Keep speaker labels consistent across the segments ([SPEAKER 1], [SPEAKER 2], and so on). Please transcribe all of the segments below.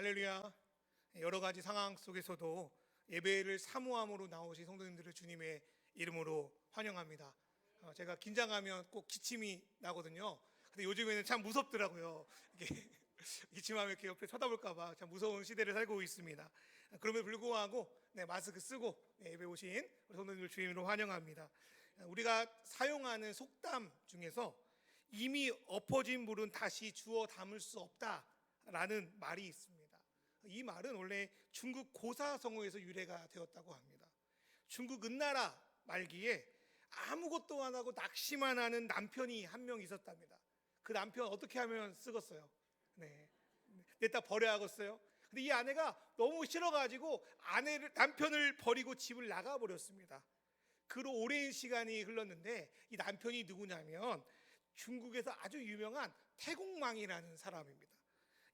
[SPEAKER 1] 할렐루야. 여러 가지 상황 속에서도 예배를 사모함으로 나오신 성도님들을 주님의 이름으로 환영합니다. 제가 긴장하면 꼭 기침이 나거든요. 근데 요즘에는 참 무섭더라고요. 이게 기침하면 이렇게 옆에 쳐다볼까봐 참 무서운 시대를 살고 있습니다. 그럼에도 불구하고 마스크 쓰고 예배 오신 우리 성도님들 주님으로 환영합니다. 우리가 사용하는 속담 중에서 이미 엎어진 물은 다시 주워 담을 수 없다라는 말이 있습니다. 이 말은 원래 중국 고사성어에서 유래가 되었다고 합니다. 중국 은나라 말기에 아무것도 안 하고 낚시만 하는 남편이 한 명 있었답니다. 그 남편 어떻게 하면 쓰겠어요? 냈다 버려야겠어요? 근데 이 아내가 너무 싫어가지고 남편을 버리고 집을 나가버렸습니다. 그로 오랜 시간이 흘렀는데 이 남편이 누구냐면 중국에서 아주 유명한 태공망이라는 사람입니다.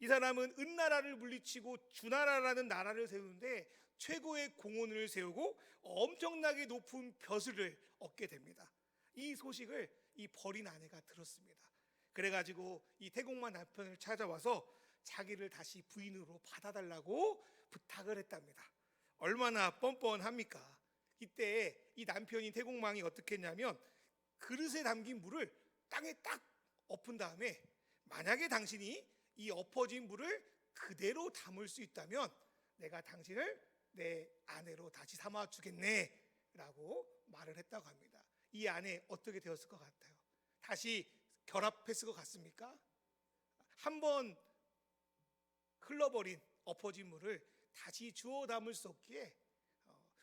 [SPEAKER 1] 이 사람은 은나라를 물리치고 주나라라는 나라를 세우는데 최고의 공헌을 세우고 엄청나게 높은 벼슬을 얻게 됩니다. 이 소식을 이 버린 아내가 들었습니다. 그래가지고 이 태공망 남편을 찾아와서 자기를 다시 부인으로 받아달라고 부탁을 했답니다. 얼마나 뻔뻔합니까? 이때 이 남편인 태공망이 어떻게 했냐면 그릇에 담긴 물을 땅에 딱 엎은 다음에 만약에 당신이 이 엎어진 물을 그대로 담을 수 있다면 내가 당신을 내 아내로 다시 삼아 주겠네 라고 말을 했다고 합니다. 이 아내 어떻게 되었을 것 같아요? 다시 결합했을 것 같습니까? 한번 흘러버린 엎어진 물을 다시 주워 담을 수 없기에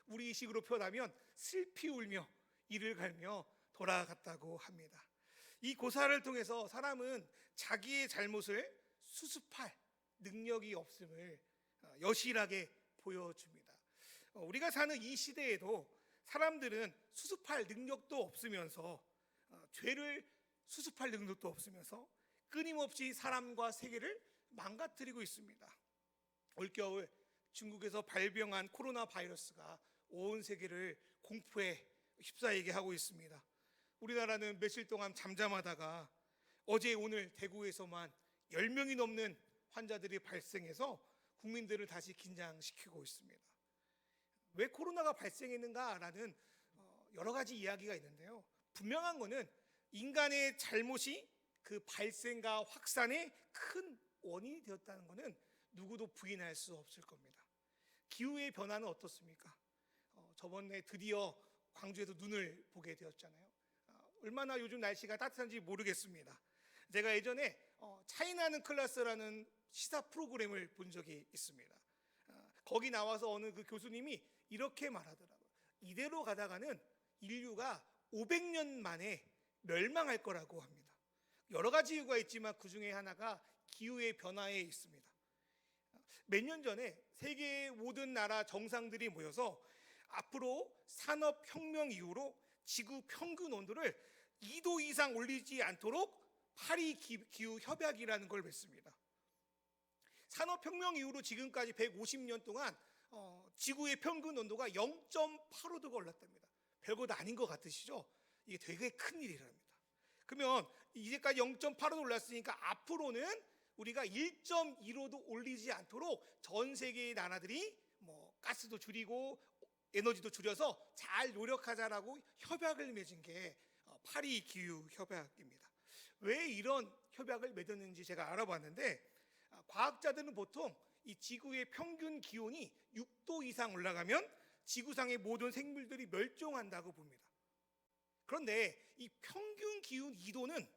[SPEAKER 1] 우리 식으로 표현하면 슬피 울며 이를 갈며 돌아갔다고 합니다. 이 고사를 통해서 사람은 자기의 잘못을 수습할 능력이 없음을 여실하게 보여줍니다. 우리가 사는 이 시대에도 사람들은 수습할 능력도 없으면서 죄를 수습할 능력도 없으면서 끊임없이 사람과 세계를 망가뜨리고 있습니다. 올겨울 중국에서 발병한 코로나 바이러스가 온 세계를 공포에 휩싸이게 하고 있습니다. 우리나라는 며칠 동안 잠잠하다가 어제 오늘 대구에서만 10명이 넘는 환자들이 발생해서 국민들을 다시 긴장시키고 있습니다. 왜 코로나가 발생했는가라는 여러 가지 이야기가 있는데요. 분명한 것은 인간의 잘못이 그 발생과 확산의 큰 원인이 되었다는 것은 누구도 부인할 수 없을 겁니다. 기후의 변화는 어떻습니까? 저번에 드디어 광주에서 눈을 보게 되었잖아요. 얼마나 요즘 날씨가 따뜻한지 모르겠습니다. 제가 예전에 차이나는 클래스라는 시사 프로그램을 본 적이 있습니다. 거기 나와서 어느 그 교수님이 이렇게 말하더라고요. 이대로 가다가는 인류가 500년 만에 멸망할 거라고 합니다. 여러 가지 이유가 있지만 그 중에 하나가 기후의 변화에 있습니다. 몇 년 전에 세계의 모든 나라 정상들이 모여서 앞으로 산업혁명 이후로 지구 평균 온도를 2도 이상 올리지 않도록 파리 기후 협약이라는 걸 맺습니다. 산업혁명 이후로 지금까지 150년 동안 지구의 평균 온도가 0.85도가 올랐답니다. 별것 아닌 것 같으시죠? 이게 되게 큰 일이랍니다. 그러면 이제까지 0.85도 올랐으니까 앞으로는 우리가 1.15도 올리지 않도록 전 세계의 나라들이 가스도 줄이고 에너지도 줄여서 잘 노력하자라고 협약을 맺은 게 파리 기후 협약입니다. 왜 이런 협약을 맺었는지 제가 알아봤는데 과학자들은 보통 이 지구의 평균 기온이 6도 이상 올라가면 지구상의 모든 생물들이 멸종한다고 봅니다. 그런데 이 평균 기온 2도는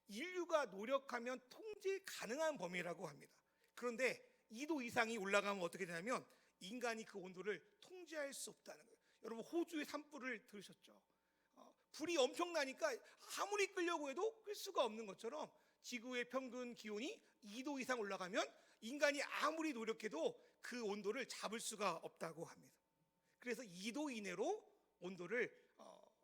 [SPEAKER 1] 인류가 노력하면 통제 가능한 범위라고 합니다. 그런데 2도 이상이 올라가면 어떻게 되냐면 인간이 그 온도를 통제할 수 없다는 거예요. 여러분 호주의 산불을 들으셨죠? 불이 엄청나니까 아무리 끄려고 해도 끌 수가 없는 것처럼 지구의 평균 기온이 2도 이상 올라가면 인간이 아무리 노력해도 그 온도를 잡을 수가 없다고 합니다. 그래서 2도 이내로 온도를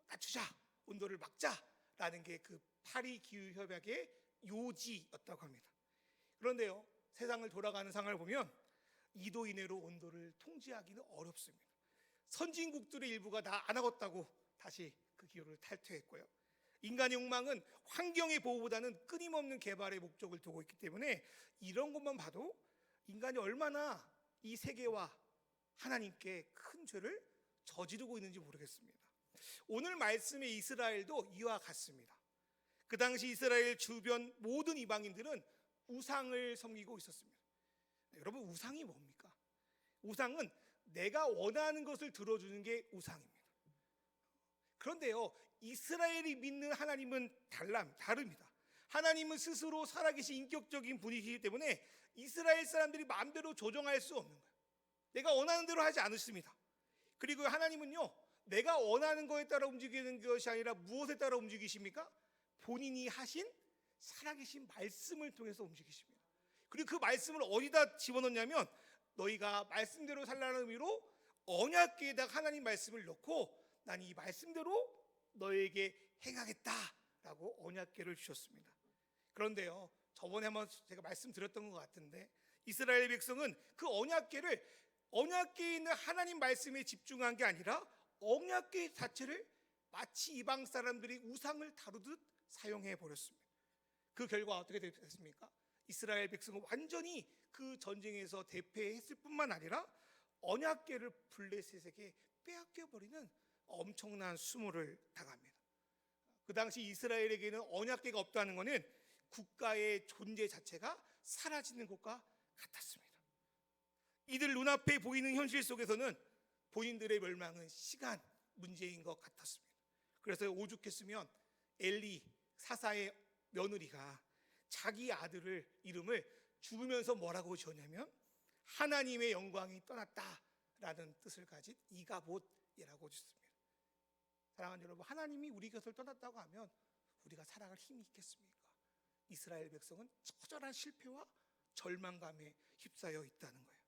[SPEAKER 1] 낮추자, 온도를 막자라는 게 그 파리 기후 협약의 요지였다고 합니다. 그런데요, 세상을 돌아가는 상황을 보면 2도 이내로 온도를 통제하기는 어렵습니다. 선진국들의 일부가 다 안 하겠다고 다시 그 기후를 탈퇴했고요. 인간의 욕망은 환경의 보호보다는 끊임없는 개발의 목적을 두고 있기 때문에 이런 것만 봐도 인간이 얼마나 이 세계와 하나님께 큰 죄를 저지르고 있는지 모르겠습니다. 오늘 말씀의 이스라엘도 이와 같습니다. 그 당시 이스라엘 주변 모든 이방인들은 우상을 섬기고 있었습니다. 여러분, 우상이 뭡니까? 우상은 내가 원하는 것을 들어주는 게 우상입니다. 그런데요, 이스라엘이 믿는 하나님은 다릅니다. 하나님은 스스로 살아계신 인격적인 분이시기 때문에 이스라엘 사람들이 마음대로 조정할 수 없는 거예요. 내가 원하는 대로 하지 않습니다. 그리고 하나님은요, 내가 원하는 거에 따라 움직이는 것이 아니라 무엇에 따라 움직이십니까? 본인이 하신 살아계신 말씀을 통해서 움직이십니다. 그리고 그 말씀을 어디다 집어넣냐면 너희가 말씀대로 살라는 의미로 언약궤에다가 하나님 말씀을 넣고 난 이 말씀대로 너에게 행하겠다라고 언약궤를 주셨습니다. 그런데요, 저번에 한번 제가 말씀드렸던 것 같은데 이스라엘 백성은 그 언약궤에 있는 하나님 말씀에 집중한 게 아니라 언약궤 자체를 마치 이방 사람들이 우상을 다루듯 사용해 버렸습니다. 그 결과 어떻게 됐습니까? 이스라엘 백성은 완전히 그 전쟁에서 대패했을 뿐만 아니라 언약궤를 블레셋에게 빼앗겨 버리는 엄청난 수모를 당합니다. 그 당시 이스라엘에게는 언약궤가 없다는 것은 국가의 존재 자체가 사라지는 것과 같았습니다. 이들 눈앞에 보이는 현실 속에서는 본인들의 멸망은 시간 문제인 것 같았습니다. 그래서 오죽했으면 엘리 사사의 며느리가 자기 아들을 이름을 죽으면서 뭐라고 지었냐면 하나님의 영광이 떠났다라는 뜻을 가진 이가봇이라고 짓습니다. 사랑하는 여러분, 하나님이 우리 곁을 떠났다고 하면 우리가 살아갈 힘이 있겠습니까? 이스라엘 백성은 처절한 실패와 절망감에 휩싸여 있다는 거예요.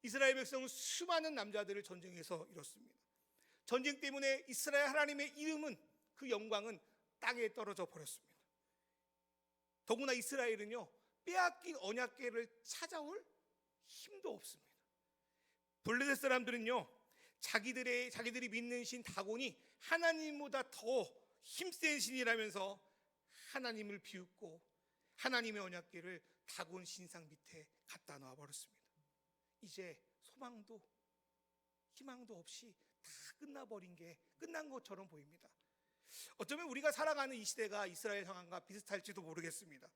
[SPEAKER 1] 이스라엘 백성은 수많은 남자들을 전쟁에서 잃었습니다. 전쟁 때문에 이스라엘 하나님의 이름은, 그 영광은 땅에 떨어져 버렸습니다. 더구나 이스라엘은요, 빼앗긴 언약궤를 찾아올 힘도 없습니다. 블레셋 사람들은요, 자기들이 믿는 신 다곤이 하나님보다 더 힘센 신이라면서 하나님을 비웃고 하나님의 언약궤를 다곤 신상 밑에 갖다 놔 버렸습니다. 이제 소망도 희망도 없이 다 끝난 것처럼 보입니다. 어쩌면 우리가 살아가는 이 시대가 이스라엘 상황과 비슷할지도 모르겠습니다.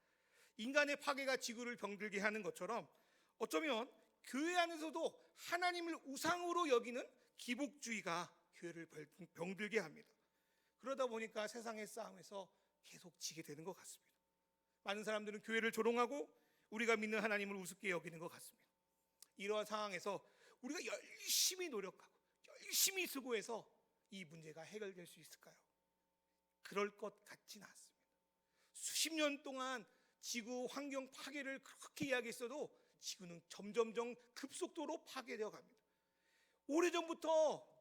[SPEAKER 1] 인간의 파괴가 지구를 병들게 하는 것처럼 어쩌면 교회 안에서도 하나님을 우상으로 여기는 기복주의가 교회를 병들게 합니다. 그러다 보니까 세상의 싸움에서 계속 지게 되는 것 같습니다. 많은 사람들은 교회를 조롱하고 우리가 믿는 하나님을 우습게 여기는 것 같습니다. 이러한 상황에서 우리가 열심히 노력하고 열심히 수고해서 이 문제가 해결될 수 있을까요? 그럴 것 같지는 않습니다. 수십 년 동안 지구 환경 파괴를 그렇게 이야기했어도 지구는 점점점 급속도로 파괴되어 갑니다. 오래전부터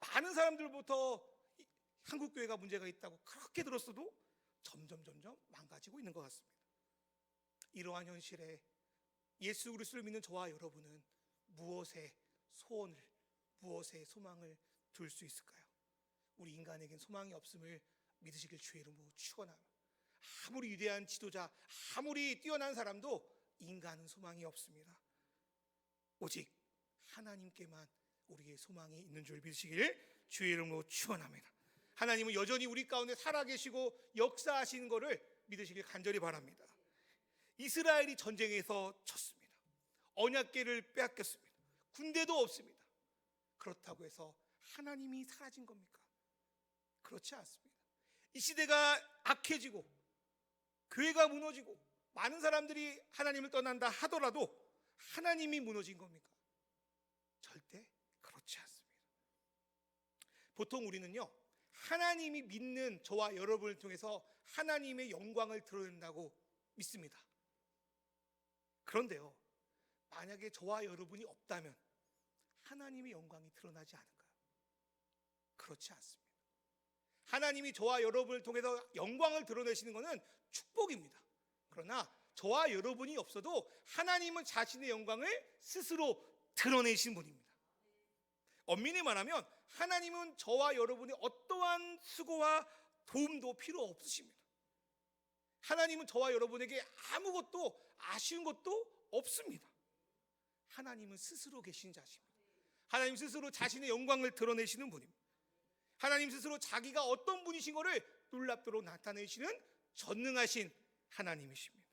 [SPEAKER 1] 많은 사람들부터 한국교회가 문제가 있다고 그렇게 들었어도 점점 망가지고 있는 것 같습니다. 이러한 현실에 예수 그리스도를 믿는 저와 여러분은 무엇에 소원을, 무엇에 소망을 둘 수 있을까요? 우리 인간에겐 소망이 없음을 믿으시길 주의 이름으로 축원합니다. 아무리 위대한 지도자, 아무리 뛰어난 사람도 인간은 소망이 없습니다. 오직 하나님께만 우리의 소망이 있는 줄 믿으시길 주의 이름으로 축원합니다. 하나님은 여전히 우리 가운데 살아계시고 역사하시는 것을 믿으시길 간절히 바랍니다. 이스라엘이 전쟁에서 졌습니다. 언약궤를 빼앗겼습니다. 군대도 없습니다. 그렇다고 해서 하나님이 사라진 겁니까? 그렇지 않습니다. 이 시대가 악해지고 교회가 무너지고 많은 사람들이 하나님을 떠난다 하더라도 하나님이 무너진 겁니까? 절대 그렇지 않습니다. 보통 우리는요, 하나님이 믿는 저와 여러분을 통해서 하나님의 영광을 드러낸다고 믿습니다. 그런데요, 만약에 저와 여러분이 없다면 하나님의 영광이 드러나지 않을까요? 그렇지 않습니다. 하나님이 저와 여러분을 통해서 영광을 드러내시는 것은 축복입니다. 그러나 저와 여러분이 없어도 하나님은 자신의 영광을 스스로 드러내신 분입니다. 엄밀히 말하면 하나님은 저와 여러분의 어떠한 수고와 도움도 필요 없으십니다. 하나님은 저와 여러분에게 아무것도 아쉬운 것도 없습니다. 하나님은 스스로 계신 자십니다. 하나님 스스로 자신의 영광을 드러내시는 분입니다. 하나님 스스로 자기가 어떤 분이신 것을 놀랍도록 나타내시는 전능하신 하나님이십니다.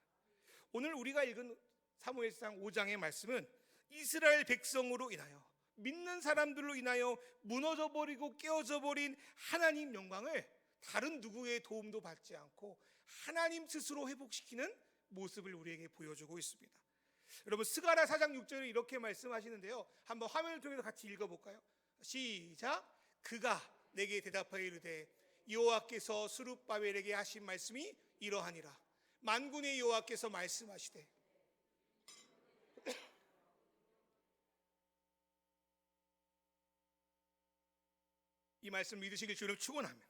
[SPEAKER 1] 오늘 우리가 읽은 사무엘상 5장의 말씀은 이스라엘 백성으로 인하여, 믿는 사람들로 인하여 무너져 버리고 깨어져 버린 하나님 영광을 다른 누구의 도움도 받지 않고 하나님 스스로 회복시키는 모습을 우리에게 보여주고 있습니다. 여러분, 스가랴 4장 6절에 이렇게 말씀하시는데요, 한번 화면을 통해서 같이 읽어볼까요? 시작. 그가 내게 대답하여 이르되 여호와께서 스룹바벨에게 하신 말씀이 이러하니라. 만군의 여호와께서 말씀하시되. 이 말씀 믿으시길 주를 축원합니다.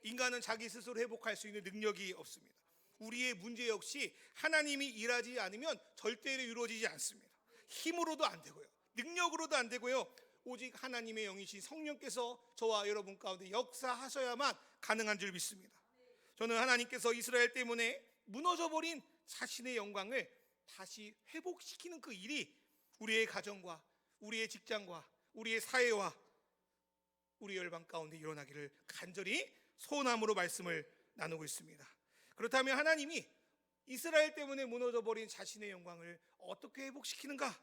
[SPEAKER 1] 인간은 자기 스스로 회복할 수 있는 능력이 없습니다. 우리의 문제 역시 하나님이 일하지 않으면 절대로 이루어지지 않습니다. 힘으로도 안 되고요, 능력으로도 안 되고요, 오직 하나님의 영이신 성령께서 저와 여러분 가운데 역사하셔야만 가능한 줄 믿습니다. 저는 하나님께서 이스라엘 때문에 무너져버린 자신의 영광을 다시 회복시키는 그 일이 우리의 가정과 우리의 직장과 우리의 사회와 우리 열방 가운데 일어나기를 간절히 소원함으로 말씀을 나누고 있습니다. 그렇다면 하나님이 이스라엘 때문에 무너져버린 자신의 영광을 어떻게 회복시키는가?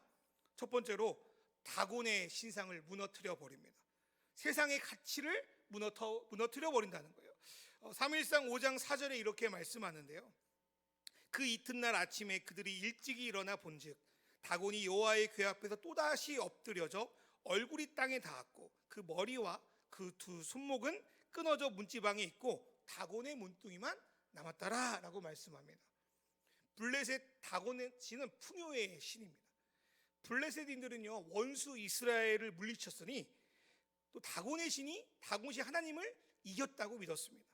[SPEAKER 1] 첫 번째로 다곤의 신상을 무너뜨려 버립니다. 세상의 가치를 무너뜨려 버린다는 거예요. 사무엘상 5장 4절에 이렇게 말씀하는데요, 그 이튿날 아침에 그들이 일찍이 일어나 본즉 다곤이 여호와의 궤 앞에서 또다시 엎드려져 얼굴이 땅에 닿았고 그 머리와 그 두 손목은 끊어져 문지방에 있고 다곤의 문둥이만 남았더라 라고 말씀합니다. 블레셋 다곤의 신은 풍요의 신입니다. 블레셋인들은요, 원수 이스라엘을 물리쳤으니 또 다곤의 신이 다곤시 하나님을 이겼다고 믿었습니다.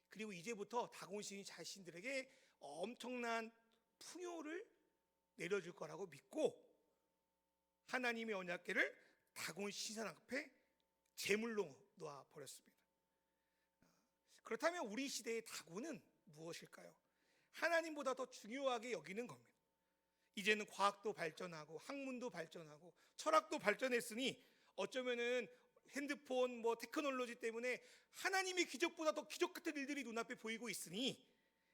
[SPEAKER 1] 그리고 이제부터 다곤 신이 자신들에게 엄청난 풍요를 내려줄 거라고 믿고 하나님의 언약궤를 다곤 신상 앞에 제물로 놓아 버렸습니다. 그렇다면 우리 시대의 다곤은 무엇일까요? 하나님보다 더 중요하게 여기는 겁니다. 이제는 과학도 발전하고 학문도 발전하고 철학도 발전했으니 어쩌면은 핸드폰 테크놀로지 때문에 하나님의 기적보다 더 기적 같은 일들이 눈앞에 보이고 있으니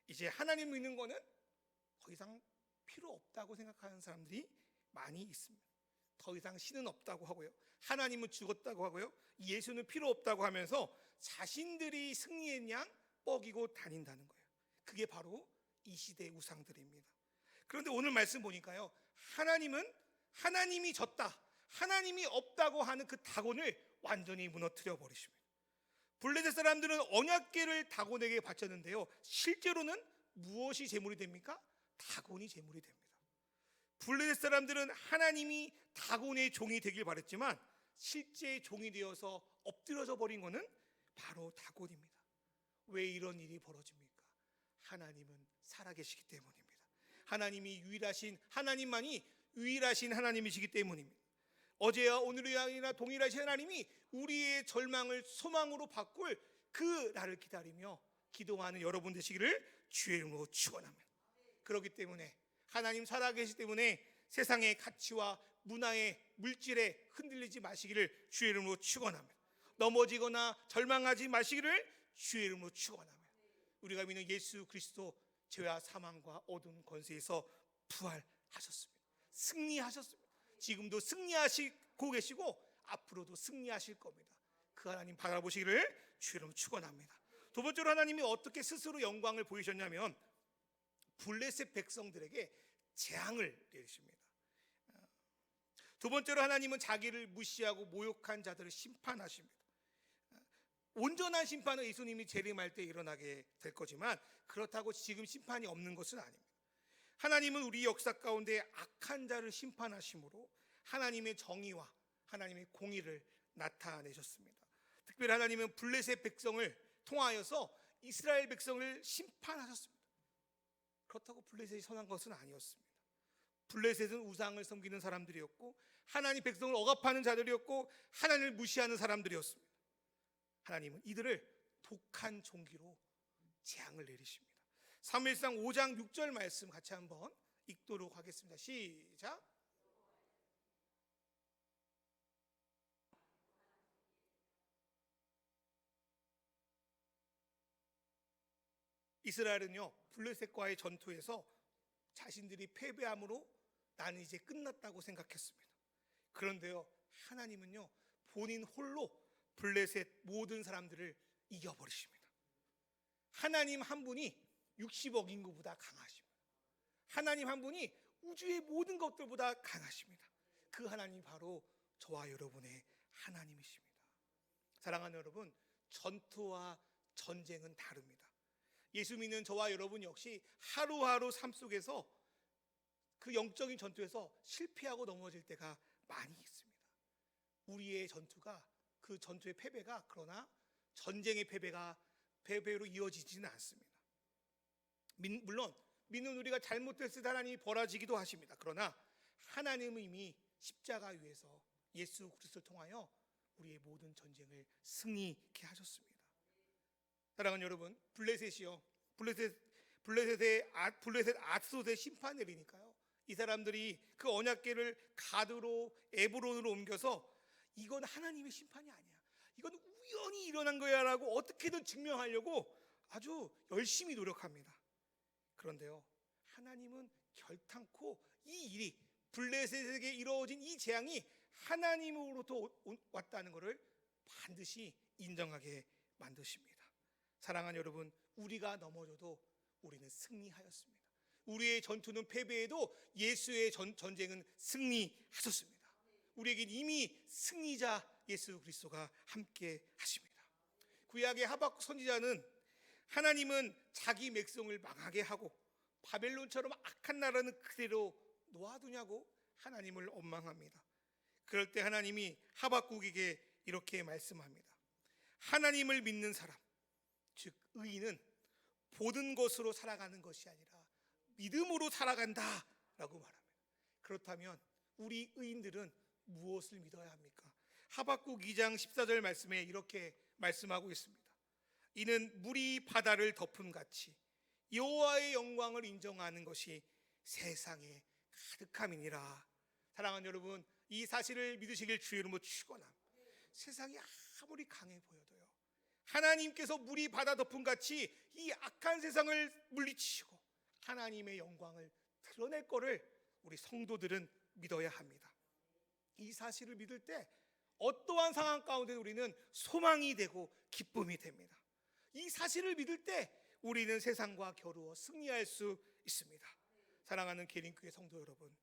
[SPEAKER 1] 이제 하나님 믿는 거는 더 이상 필요 없다고 생각하는 사람들이 많이 있습니다. 더 이상 신은 없다고 하고요, 하나님은 죽었다고 하고요, 예수는 필요 없다고 하면서 자신들이 승리의 양 뻐기고 다닌다는 거예요. 그게 바로 이 시대의 우상들입니다. 그런데 오늘 말씀 보니까요, 하나님이 졌다, 하나님이 없다고 하는 그 다곤을 완전히 무너뜨려 버리십니다. 블레셋 사람들은 언약궤를 다곤에게 바쳤는데요, 실제로는 무엇이 제물이 됩니까? 다곤이 제물이 됩니다. 블레셋 사람들은 하나님이 다곤의 종이 되길 바랬지만 실제 종이 되어서 엎드려져 버린 것은 바로 다곤입니다. 왜 이런 일이 벌어집니까? 하나님은 살아계시기 때문입니다. 하나님만이 유일하신 하나님이시기 때문입니다. 어제와 오늘이 아니라 동일하신 하나님이 우리의 절망을 소망으로 바꿀 그 날을 기다리며 기도하는 여러분 되시기를 주의 이름으로 축원합니다. 그렇기 때문에 하나님 살아계시기 때문에 세상의 가치와 문화의 물질에 흔들리지 마시기를 주의 이름으로 축원합니다. 넘어지거나 절망하지 마시기를 주의 이름으로 축원합니다. 우리가 믿는 예수 그리스도 죄와 사망과 어두운 권세에서 부활하셨습니다. 승리하셨습니다. 지금도 승리하시고 계시고 앞으로도 승리하실 겁니다. 그 하나님 바라보시기를 주의 이름으로 축원합니다. 두 번째로 하나님이 어떻게 스스로 영광을 보이셨냐면 블레셋 백성들에게 재앙을 내리십니다. 두 번째로 하나님은 자기를 무시하고 모욕한 자들을 심판하십니다. 온전한 심판은 예수님이 재림할 때 일어나게 될 거지만 그렇다고 지금 심판이 없는 것은 아닙니다. 하나님은 우리 역사 가운데 악한 자를 심판하심으로 하나님의 정의와 하나님의 공의를 나타내셨습니다. 특별히 하나님은 블레셋 백성을 통하여서 이스라엘 백성을 심판하셨습니다. 그렇다고 블레셋이 선한 것은 아니었습니다. 블레셋은 우상을 섬기는 사람들이었고 하나님 백성을 억압하는 자들이었고 하나님을 무시하는 사람들이었습니다. 하나님은 이들을 독한 종기로 재앙을 내리십니다. 사무엘상 5장 6절 말씀 같이 한번 읽도록 하겠습니다. 시작. 이스라엘은요 블레셋과의 전투에서 자신들이 패배함으로 나는 이제 끝났다고 생각했습니다. 그런데요 하나님은요 본인 홀로 블레셋 모든 사람들을 이겨버리십니다. 하나님 한 분이 60억 인구보다 강하십니다. 하나님 한 분이 우주의 모든 것들보다 강하십니다. 그 하나님이 바로 저와 여러분의 하나님이십니다. 사랑하는 여러분, 전투와 전쟁은 다릅니다. 예수 믿는 저와 여러분 역시 하루하루 삶 속에서 그 영적인 전투에서 실패하고 넘어질 때가 많이 있습니다. 우리의 전투가 그 전투의 패배가 그러나 전쟁의 패배로 이어지지는 않습니다. 물론 믿는 우리가 잘못했을 때 하나님이 벌어지기도 하십니다. 그러나 하나님은 이미 십자가 위에서 예수 그리스도를 통하여 우리의 모든 전쟁을 승리케 하셨습니다. 사랑하는 여러분, 블레셋 아스돗의 심판 내리니까요 이 사람들이 그 언약궤를 가드로 에브론으로 옮겨서 이건 하나님의 심판이 아니야, 이건 우연히 일어난 거야 라고 어떻게든 증명하려고 아주 열심히 노력합니다. 그런데요 하나님은 결탄코 이 일이 블레셋에게 이루어진 이 재앙이 하나님으로부터 왔다는 것을 반드시 인정하게 만드십니다. 사랑하는 여러분, 우리가 넘어져도 우리는 승리하였습니다. 우리의 전투는 패배해도 예수의 전쟁은 승리하셨습니다. 우리에겐 이미 승리자 예수 그리스도가 함께 하십니다. 구약의 하박국 선지자는 하나님은 자기 백성을 망하게 하고 바벨론처럼 악한 나라는 그대로 놓아두냐고 하나님을 원망합니다. 그럴 때 하나님이 하박국에게 이렇게 말씀합니다. 하나님을 믿는 사람, 즉 의인은 보는 것으로 살아가는 것이 아니라 믿음으로 살아간다라고 말합니다. 그렇다면 우리 의인들은 무엇을 믿어야 합니까? 하박국 2장 14절 말씀에 이렇게 말씀하고 있습니다. 이는 물이 바다를 덮음같이 여호와의 영광을 인정하는 것이 세상에 가득함이니라. 사랑하는 여러분, 이 사실을 믿으시길 주의 이름으로 축원합니다. 세상이 아무리 강해 보여도요 하나님께서 물이 바다 덮음같이 이 악한 세상을 물리치시고 하나님의 영광을 드러낼 거를 우리 성도들은 믿어야 합니다. 이 사실을 믿을 때 어떠한 상황 가운데 우리는 소망이 되고 기쁨이 됩니다. 이 사실을 믿을 때 우리는 세상과 겨루어 승리할 수 있습니다. 사랑하는 계린교회 성도 여러분,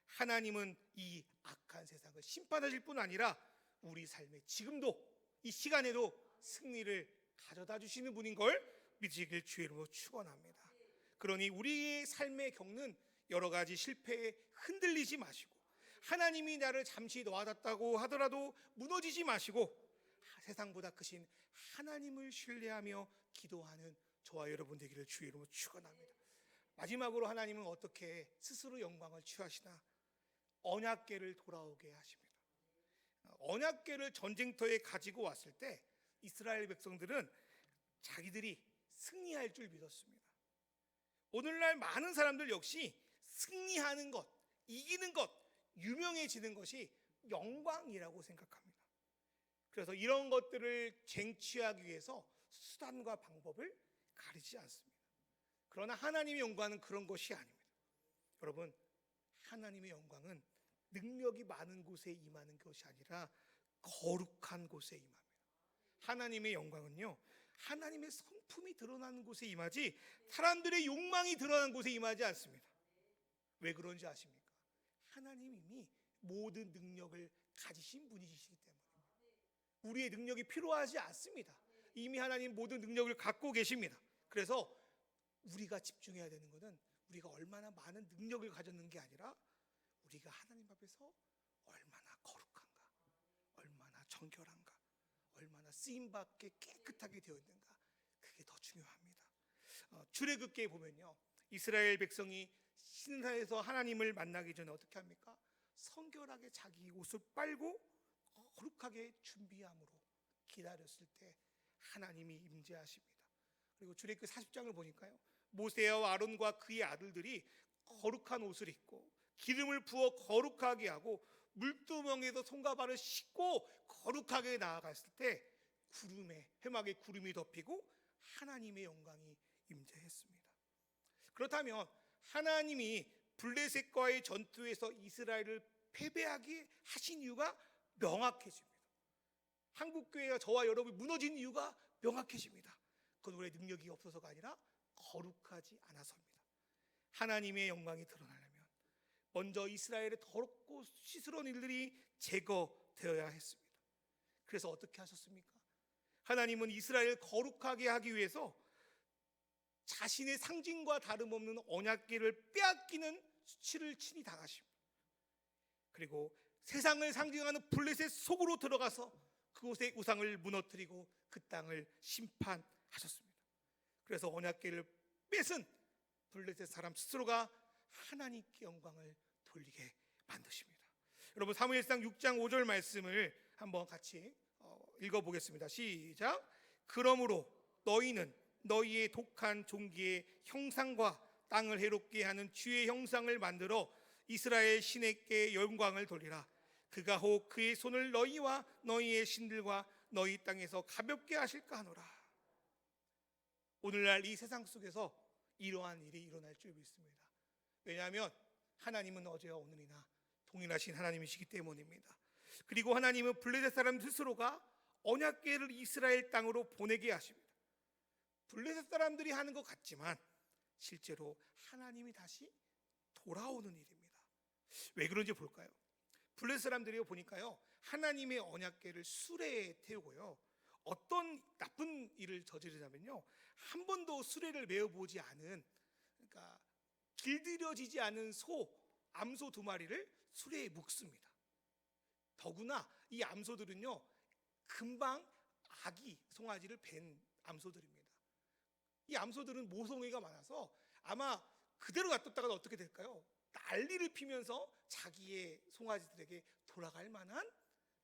[SPEAKER 1] 하나님은 이 악한 세상을 심판하실 뿐 아니라 우리 삶에 지금도 이 시간에도 승리를 가져다 주시는 분인 걸 믿으시길 주의 이름으로 축원합니다. 그러니 우리의 삶에 겪는 여러 가지 실패에 흔들리지 마시고 하나님이 나를 잠시 놓아뒀다고 하더라도 무너지지 마시고 세상보다 크신 하나님을 신뢰하며 기도하는 저와 여러분 되기를 주의 이름으로 축원합니다. 마지막으로 하나님은 어떻게 스스로 영광을 취하시나? 언약궤를 돌아오게 하십니다. 언약궤를 전쟁터에 가지고 왔을 때 이스라엘 백성들은 자기들이 승리할 줄 믿었습니다. 오늘날 많은 사람들 역시 승리하는 것, 이기는 것, 유명해지는 것이 영광이라고 생각합니다. 그래서 이런 것들을 쟁취하기 위해서 수단과 방법을 가리지 않습니다. 그러나 하나님의 영광은 그런 것이 아닙니다. 여러분, 하나님의 영광은 능력이 많은 곳에 임하는 것이 아니라 거룩한 곳에 임합니다. 하나님의 영광은요 하나님의 성품이 드러나는 곳에 임하지 사람들의 욕망이 드러나는 곳에 임하지 않습니다. 왜 그런지 아십니까? 하나님이 이미 모든 능력을 가지신 분이시기 때문입니다. 우리의 능력이 필요하지 않습니다. 이미 하나님 모든 능력을 갖고 계십니다. 그래서 우리가 집중해야 되는 것은 우리가 얼마나 많은 능력을 가졌는 게 아니라 우리가 하나님 앞에서 얼마나 거룩한가, 얼마나 정결한가, 얼마나 쓰임받게 깨끗하게 되어 있는가, 그게 더 중요합니다. 출애굽기에 보면요 이스라엘 백성이 신사에서 하나님을 만나기 전에 어떻게 합니까? 성결하게 자기 옷을 빨고 거룩하게 준비함으로 기다렸을 때 하나님이 임재하십니다. 그리고 출애굽기 40장을 보니까요 모세와 아론과 그의 아들들이 거룩한 옷을 입고 기름을 부어 거룩하게 하고 물두멍에서 손과 발을 씻고 거룩하게 나아갔을 때 구름에 해막에 구름이 덮이고 하나님의 영광이 임재했습니다. 그렇다면 하나님이 블레셋과의 전투에서 이스라엘을 패배하게 하신 이유가 명확해집니다. 한국교회가 저와 여러분이 무너진 이유가 명확해집니다. 그건 우리의 능력이 없어서가 아니라 거룩하지 않아서입니다. 하나님의 영광이 드러나려면 먼저 이스라엘의 더럽고 시스러운 일들이 제거되어야 했습니다. 그래서 어떻게 하셨습니까? 하나님은 이스라엘을 거룩하게 하기 위해서 자신의 상징과 다름없는 언약궤를 빼앗기는 수치를 친히 당하십니다. 그리고 세상을 상징하는 블레셋 속으로 들어가서 그곳의 우상을 무너뜨리고 그 땅을 심판하셨습니다. 그래서 언약궤를 뺏은 블레셋 사람 스스로가 하나님께 영광을 돌리게 만드십니다. 여러분 사무엘상 6장 5절 말씀을 한번 같이 읽어보겠습니다. 시작. 그러므로 너희는 너희의 독한 종기의 형상과 땅을 해롭게 하는 주의 형상을 만들어 이스라엘 신에게 영광을 돌리라. 그가 혹 그의 손을 너희와 너희의 신들과 너희 땅에서 가볍게 하실까 하노라. 오늘날 이 세상 속에서 이러한 일이 일어날 줄 믿습니다. 왜냐하면 하나님은 어제와 오늘이나 동일하신 하나님이시기 때문입니다. 그리고 하나님은 블레셋 사람 스스로가 언약궤를 이스라엘 땅으로 보내게 하십니다. 블레셋 사람들이 하는 것 같지만 실제로 하나님이 다시 돌아오는 일입니다. 왜 그런지 볼까요? 블레셋 사람들이 보니까요, 하나님의 언약궤를 수레에 태우고요, 어떤 나쁜 일을 저지르냐면요, 한 번도 수레를 메어보지 않은, 그러니까 길들여지지 않은 암소 2마리를 수레에 묶습니다. 더구나 이 암소들은요, 금방 아기 송아지를 뵌 암소들입니다. 이 암소들은 모성애가 많아서 아마 그대로 놔뒀다가 어떻게 될까요? 난리를 피면서 자기의 송아지들에게 돌아갈 만한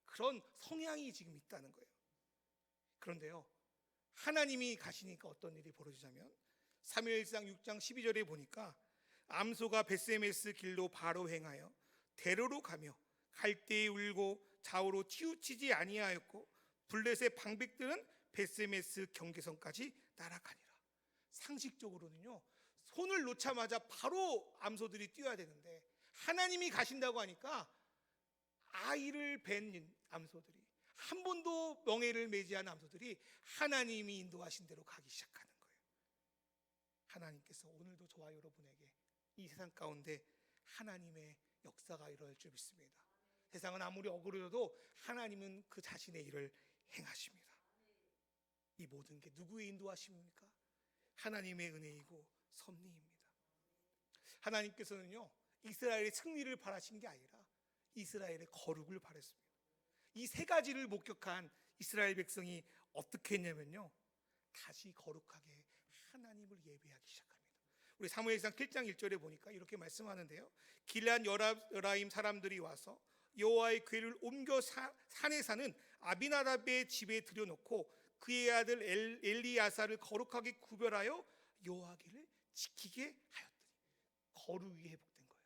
[SPEAKER 1] 그런 성향이 지금 있다는 거예요. 그런데요, 하나님이 가시니까 어떤 일이 벌어지냐면 사무엘상 6장 12절에 보니까 암소가 벳세메스 길로 바로 행하여 대로로 가며 갈대에 울고 좌우로 치우치지 아니하였고 블레셋 방백들은 벳세메스 경계선까지 날아가니라. 상식적으로는요, 손을 놓자마자 바로 암소들이 뛰어야 되는데 하나님이 가신다고 하니까 아이를 뵌 암소들이, 한 번도 명예를 매지 않은 암소들이 하나님이 인도하신 대로 가기 시작하는 거예요. 하나님께서 오늘도 저와 여러분에게 이 세상 가운데 하나님의 역사가 일어날 줄 믿습니다. 세상은 아무리 억울해도 하나님은 그 자신의 일을 행하십니다. 이 모든 게 누구의 인도하심입니까? 하나님의 은혜이고 섭리입니다. 하나님께서는요, 이스라엘의 승리를 바라신 게 아니라 이스라엘의 거룩을 바랐습니다. 이 세 가지를 목격한 이스라엘 백성이 어떻게 했냐면요, 다시 거룩하게 하나님을 예배하기 시작합니다. 우리 사무엘상 7장 1절에 보니까 이렇게 말씀하는데요, 길앗 여라임 사람들이 와서 여호와의 궤를 옮겨 산에 사는 아비나답의 집에 들여놓고 그의 아들 엘리야사를 거룩하게 구별하여 여호와궤를 지키게 하였더니 거룩이 회복된 거예요.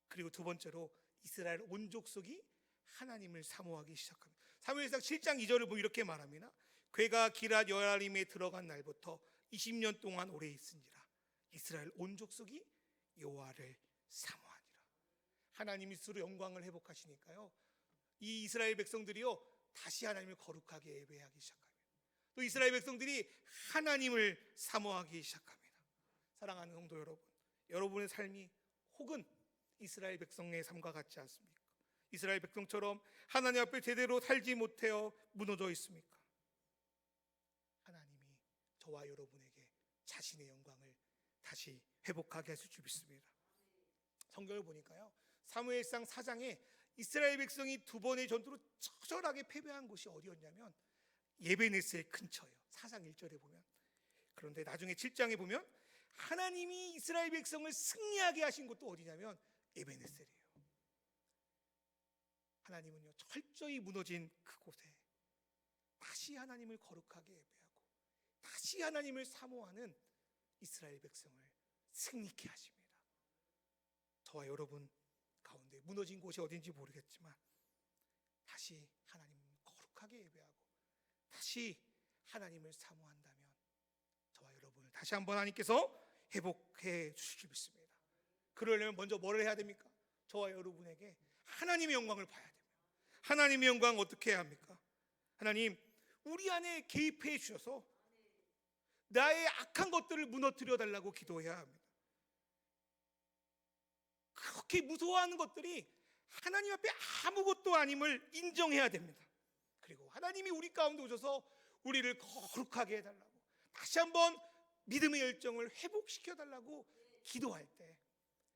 [SPEAKER 1] 그리고 두 번째로 이스라엘 온 족속이 하나님을 사모하기 시작합니다. 사무엘상 7장 2절을 보면 이렇게 말합니다. 궤가 길앗 여라임에 들어간 날부터 20년 동안 오래 있으니라. 이스라엘 온 족속이 여호와를 사모하니라. 하나님이 스스로 영광을 회복하시니까요, 이 이스라엘 백성들이요 다시 하나님을 거룩하게 예배하기 시작합니다. 또 이스라엘 백성들이 하나님을 사모하기 시작합니다. 사랑하는 성도 여러분, 여러분의 삶이 혹은 이스라엘 백성의 삶과 같지 않습니까? 이스라엘 백성처럼 하나님 앞에 제대로 살지 못하여 무너져 있습니까? 하나님이 저와 여러분에게 자신의 영광을 다시 회복하게 하실 줄 믿습니다. 성경을 보니까요, 사무엘상 4장에 이스라엘 백성이 두 번의 전투로 처절하게 패배한 곳이 어디였냐면 예베네스의 근처예요. 4장 1절에 보면. 그런데 나중에 7장에 보면 하나님이 이스라엘 백성을 승리하게 하신 곳도 어디냐면 예베네셀이에요. 하나님은요, 철저히 무너진 그곳에 다시 하나님을 거룩하게 예배하고 다시 하나님을 사모하는 이스라엘 백성을 승리케 하십니다. 저와 여러분 가운데 무너진 곳이 어딘지 모르겠지만 다시 하나님을 거룩하게 예배하고 다시 하나님을 사모한다면 저와 여러분을 다시 한번 하나님께서 회복해 주실 줄 믿습니다. 그러려면 먼저 뭐를 해야 됩니까? 저와 여러분에게 하나님의 영광을 봐야 됩니다. 하나님의 영광 어떻게 해야 합니까? 하나님, 우리 안에 개입해 주셔서 나의 악한 것들을 무너뜨려 달라고 기도해야 합니다. 그렇게 무서워하는 것들이 하나님 앞에 아무것도 아님을 인정해야 됩니다. 그리고 하나님이 우리 가운데 오셔서 우리를 거룩하게 해달라고, 다시 한번 믿음의 열정을 회복시켜 달라고 기도할 때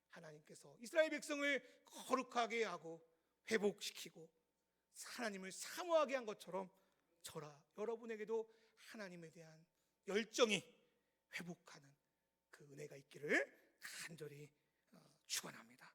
[SPEAKER 1] 하나님께서 이스라엘 백성을 거룩하게 하고 회복시키고 하나님을 사모하게 한 것처럼 저라 여러분에게도 하나님에 대한 열정이 회복하는 그 은혜가 있기를 간절히 축원합니다.